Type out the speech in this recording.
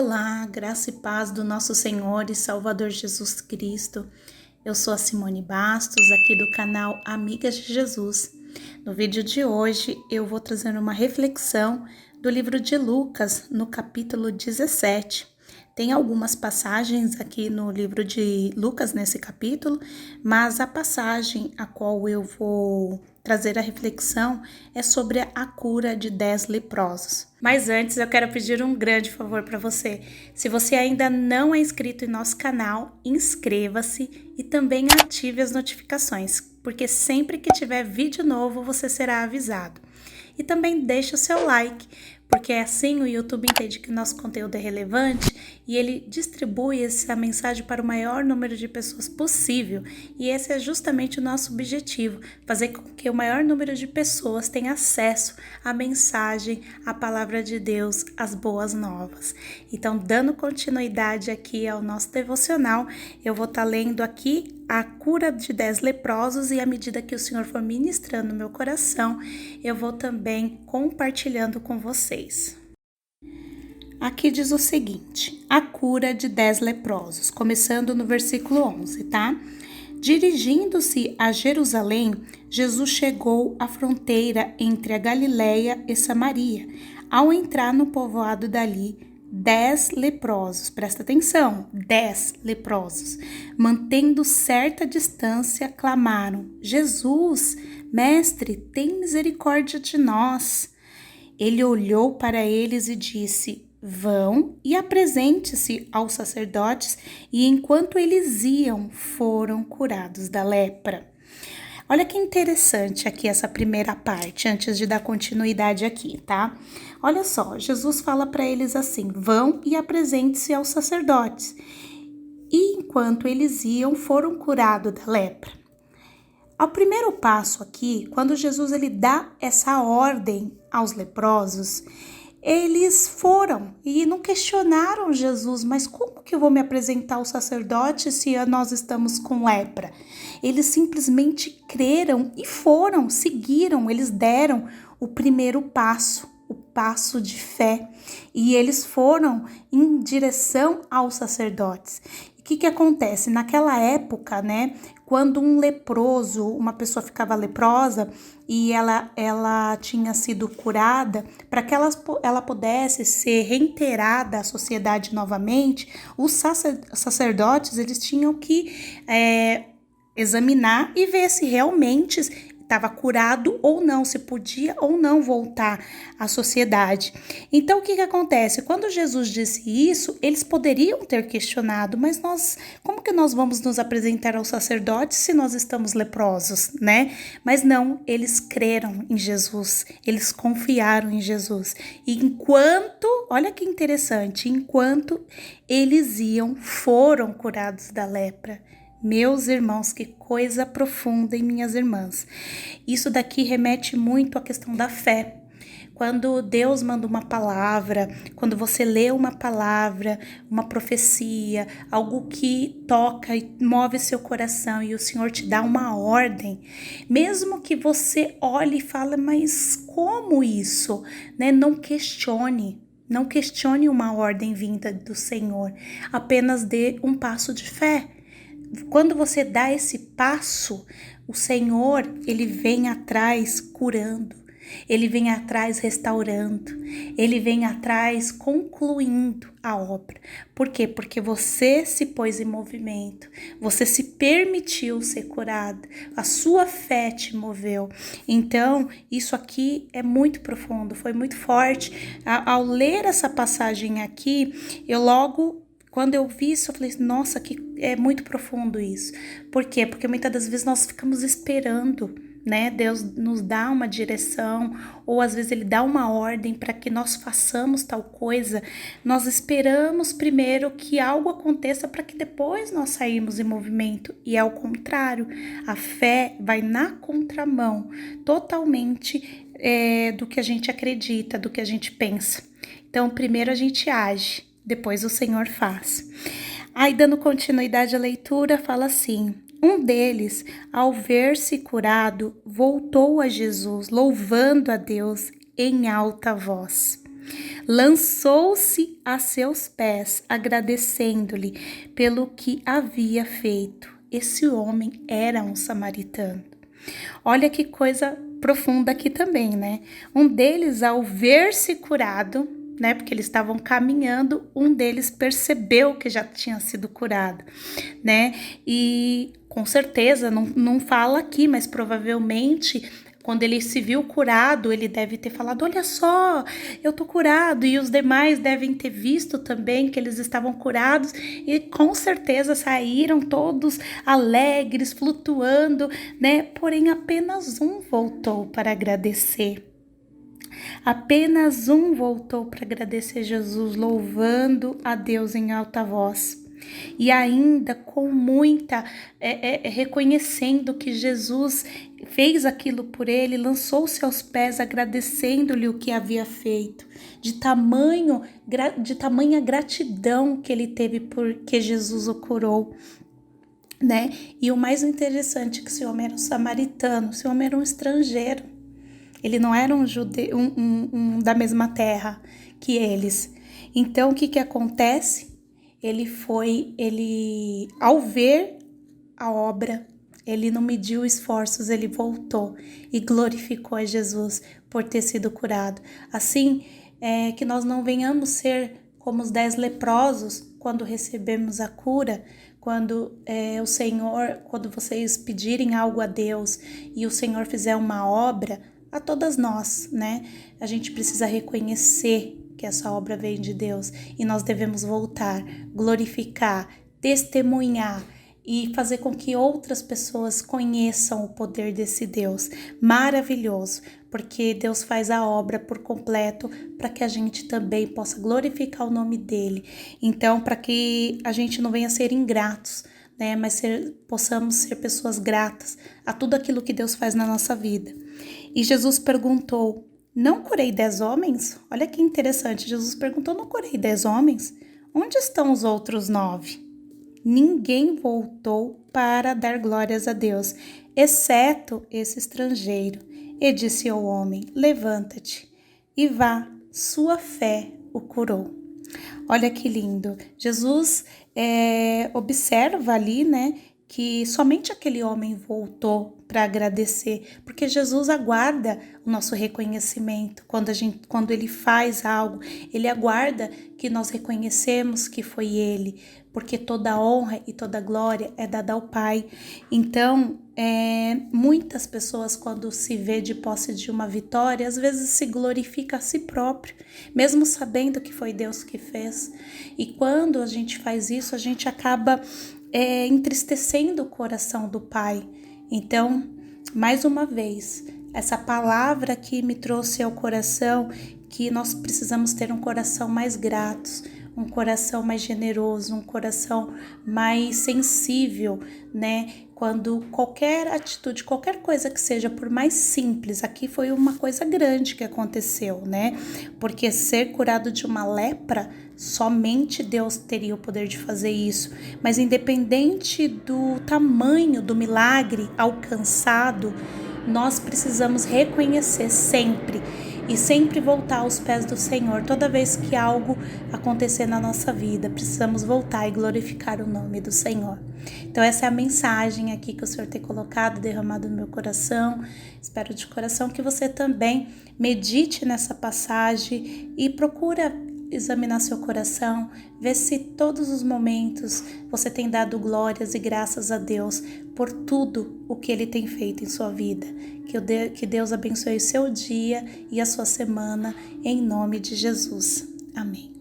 Olá, graça e paz do nosso Senhor e Salvador Jesus Cristo. Eu sou a Simone Bastos, aqui do canal Amigas de Jesus. No vídeo de hoje, eu vou trazer uma reflexão do livro de Lucas, no capítulo 17. Tem algumas passagens aqui no livro de Lucas, nesse capítulo, mas a passagem a qual eu vou trazer a reflexão é sobre a cura de 10 leprosos. Mas antes eu quero pedir um grande favor para você. Se você ainda não é inscrito em nosso canal, inscreva-se e também ative as notificações, porque sempre que tiver vídeo novo você será avisado. E também deixe o seu like, porque assim o YouTube entende que nosso conteúdo é relevante e ele distribui essa mensagem para o maior número de pessoas possível. E esse é justamente o nosso objetivo, fazer com que o maior número de pessoas tenha acesso à mensagem, à palavra de Deus, às boas novas. Então, dando continuidade aqui ao nosso devocional, eu vou estar lendo aqui a cura de 10 leprosos e à medida que o Senhor for ministrando no meu coração, eu vou também compartilhando com vocês. Aqui diz o seguinte, a cura de 10 leprosos, começando no versículo 11, tá? Dirigindo-se a Jerusalém, Jesus chegou à fronteira entre a Galileia e Samaria. Ao entrar no povoado dali, 10 leprosos, presta atenção, 10 leprosos, mantendo certa distância, clamaram: Jesus, mestre, tem misericórdia de nós. Ele olhou para eles e disse: vão e apresente-se aos sacerdotes, e enquanto eles iam, foram curados da lepra. Olha que interessante aqui essa primeira parte, antes de dar continuidade aqui, tá? Olha só, Jesus fala para eles assim: vão e apresente-se aos sacerdotes. E enquanto eles iam, foram curados da lepra. Ao primeiro passo aqui, quando Jesus ele dá essa ordem aos leprosos, eles foram e não questionaram Jesus, mas como que eu vou me apresentar ao sacerdote se nós estamos com lepra? Eles simplesmente creram e foram, seguiram, eles deram o primeiro passo, o passo de fé, e eles foram em direção aos sacerdotes. O que acontece? Naquela época, né, quando um leproso, uma pessoa ficava leprosa e ela tinha sido curada, para que ela pudesse ser reintegrada à sociedade novamente, os sacerdotes eles tinham que examinar e ver se realmente estava curado ou não, se podia ou não voltar à sociedade. Então, o que acontece? Quando Jesus disse isso, eles poderiam ter questionado, mas como que nós vamos nos apresentar aos sacerdotes se nós estamos leprosos, né? Mas não, eles creram em Jesus, eles confiaram em Jesus. E olha que interessante, enquanto eles iam, foram curados da lepra. Meus irmãos, que coisa profunda em minhas irmãs. Isso daqui remete muito à questão da fé. Quando Deus manda uma palavra, quando você lê uma palavra, uma profecia, algo que toca e move seu coração e o Senhor te dá uma ordem, mesmo que você olhe e fale, mas como isso? Né? Não questione uma ordem vinda do Senhor, apenas dê um passo de fé. Quando você dá esse passo, o Senhor, ele vem atrás curando, ele vem atrás restaurando, ele vem atrás concluindo a obra. Por quê? Porque você se pôs em movimento, você se permitiu ser curado, a sua fé te moveu. Então, isso aqui é muito profundo, foi muito forte. Ao ler essa passagem aqui, quando eu vi isso, eu falei, nossa, que é muito profundo isso. Por quê? Porque muitas das vezes nós ficamos esperando, né? Deus nos dá uma direção, ou às vezes Ele dá uma ordem para que nós façamos tal coisa. Nós esperamos primeiro que algo aconteça para que depois nós saímos em movimento. E é o contrário. A fé vai na contramão, totalmente do que a gente acredita, do que a gente pensa. Então, primeiro a gente age. Depois o Senhor faz. Aí, dando continuidade à leitura, fala assim: um deles, ao ver-se curado, voltou a Jesus, louvando a Deus em alta voz. Lançou-se a seus pés, agradecendo-lhe pelo que havia feito. Esse homem era um samaritano. Olha que coisa profunda aqui também, né? Um deles, ao ver-se curado, né? Porque eles estavam caminhando, um deles percebeu que já tinha sido curado, né? E com certeza, não fala aqui, mas provavelmente quando ele se viu curado, ele deve ter falado, olha só, eu tô curado. E os demais devem ter visto também que eles estavam curados e com certeza saíram todos alegres, flutuando, né? Porém, apenas um voltou para agradecer. Apenas um voltou para agradecer Jesus, louvando a Deus em alta voz. E ainda com muita, reconhecendo que Jesus fez aquilo por ele, lançou-se aos pés, agradecendo-lhe o que havia feito, de tamanha gratidão que ele teve porque Jesus o curou, né? E o mais interessante é que esse homem era um samaritano, esse homem era um estrangeiro, ele não era um judeu, da mesma terra que eles. Então, o que acontece? Ao ver a obra, ele não mediu esforços, ele voltou e glorificou a Jesus por ter sido curado. Assim, que nós não venhamos ser como os 10 leprosos quando recebemos a cura, quando quando vocês pedirem algo a Deus e o Senhor fizer uma obra, a todas nós, né? A gente precisa reconhecer que essa obra vem de Deus e nós devemos voltar, glorificar, testemunhar e fazer com que outras pessoas conheçam o poder desse Deus maravilhoso, porque Deus faz a obra por completo para que a gente também possa glorificar o nome dele. Então, para que a gente não venha ser ingratos, né, mas possamos ser pessoas gratas a tudo aquilo que Deus faz na nossa vida. E Jesus perguntou, não curei 10 homens? Olha que interessante, Jesus perguntou, não curei 10 homens? Onde estão os outros 9? Ninguém voltou para dar glórias a Deus, exceto esse estrangeiro. E disse ao homem, levanta-te e vá, sua fé o curou. Olha que lindo, Jesus observa ali, né, que somente aquele homem voltou para agradecer, porque Jesus aguarda o nosso reconhecimento. Quando ele faz algo, ele aguarda que nós reconhecemos que foi ele, porque toda honra e toda glória é dada ao Pai. Então, muitas pessoas, quando se vê de posse de uma vitória, às vezes se glorifica a si próprio, mesmo sabendo que foi Deus que fez. E quando a gente faz isso, a gente acaba entristecendo o coração do Pai. Então, mais uma vez, essa palavra que me trouxe ao coração, que nós precisamos ter um coração mais grato, um coração mais generoso, um coração mais sensível, né? Quando qualquer atitude, qualquer coisa que seja, por mais simples, aqui foi uma coisa grande que aconteceu, né? Porque ser curado de uma lepra, somente Deus teria o poder de fazer isso. Mas independente do tamanho do milagre alcançado, nós precisamos reconhecer sempre e sempre voltar aos pés do Senhor. Toda vez que algo acontecer na nossa vida, precisamos voltar e glorificar o nome do Senhor. Então essa é a mensagem aqui que o Senhor tem colocado, derramado no meu coração. Espero de coração que você também medite nessa passagem e procura examinar seu coração, ver se todos os momentos você tem dado glórias e graças a Deus por tudo o que Ele tem feito em sua vida. Que Deus abençoe o seu dia e a sua semana, em nome de Jesus. Amém.